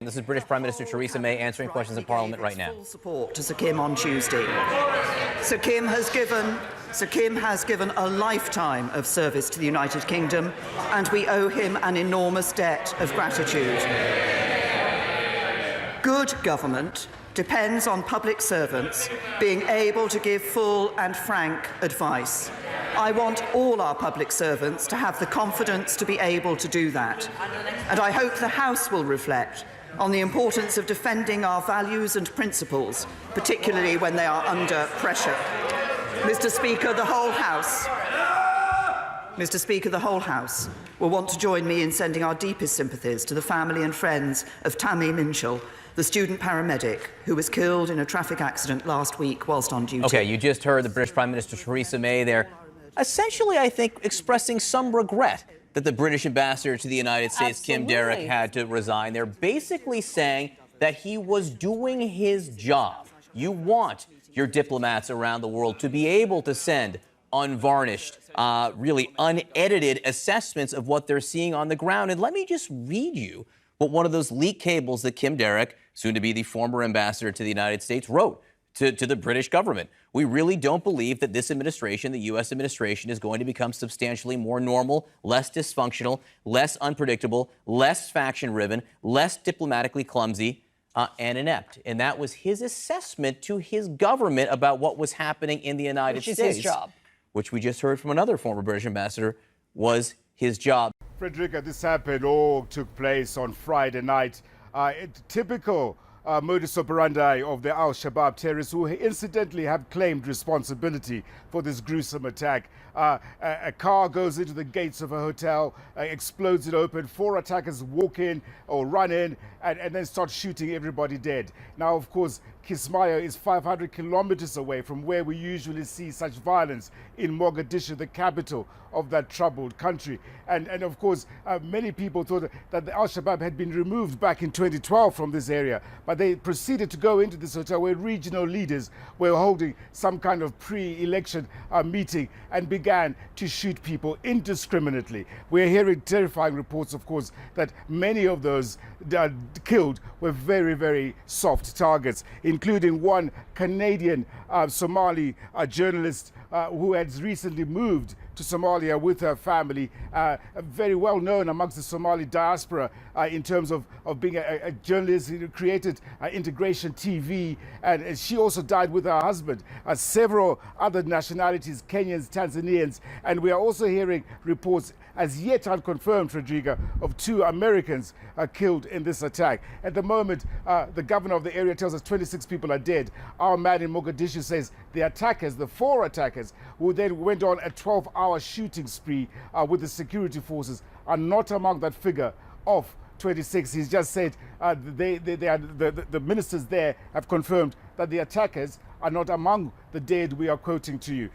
This is British Prime Minister Theresa May answering questions in Parliament right now. Full support to Sir Kim on Tuesday. Sir Kim has given a lifetime of service to the United Kingdom, and we owe him an enormous debt of gratitude. Good government depends on public servants being able to give full and frank advice. I want all our public servants to have the confidence to be able to do that, and I hope the House will reflect on the importance of defending our values and principles, particularly when they are under pressure. Mr. Speaker, the whole House will want to join me in sending our deepest sympathies to the family and friends of Tammy Minshall, the student paramedic who was killed in a traffic accident last week whilst on duty. Okay, you just heard the British Prime Minister Theresa May there, essentially, I think, expressing some regret that the British ambassador to the United States, Kim Derrick, had to resign. They're basically saying that he was doing his job. You want your diplomats around the world to be able to send unvarnished, really unedited assessments of what they're seeing on the ground. And let me just read you what one of those leaked cables that Kim Derrick, soon to be the former ambassador to the United States, wrote to the British government. We really don't believe that this administration, the U.S. administration, is going to become substantially more normal, less dysfunctional, less unpredictable, less faction-riven, less diplomatically clumsy, and inept. And that was his assessment to his government about what was happening in the United States. Which is his job. Which we just heard from another former British ambassador was his job. Frederica, this happened, all took place on Friday night. Typical modus operandi of the Al-Shabaab terrorists, who incidentally have claimed responsibility for this gruesome attack. A car goes into the gates of a hotel, explodes it open. 4 attackers walk in or run in and then start shooting everybody dead. Now, of course, Kismayo is 500 kilometers away from where we usually see such violence in Mogadishu, the capital of that troubled country. And of course, many people thought that the Al-Shabaab had been removed back in 2012 from this area, but they proceeded to go into this hotel where regional leaders were holding some kind of pre-election meeting and began to shoot people indiscriminately. We're hearing terrifying reports, of course, that many of those killed were very, very soft targets, including one Canadian Somali journalist who had recently moved to Somalia with her family, very well known amongst the Somali diaspora in terms of being a journalist who created Integration TV, and she also died with her husband. Several other nationalities, Kenyans, Tanzanians, and we are also hearing reports, as yet unconfirmed, Frederica, of 2 Americans killed in this attack. At the moment, the governor of the area tells us 26 people are dead. Our man in Mogadishu says the attackers, the 4 attackers, who then went on a 12-hour shooting spree with the security forces, are not among that figure of 26. He's just said the ministers there have confirmed that the attackers are not among the dead we are quoting to you.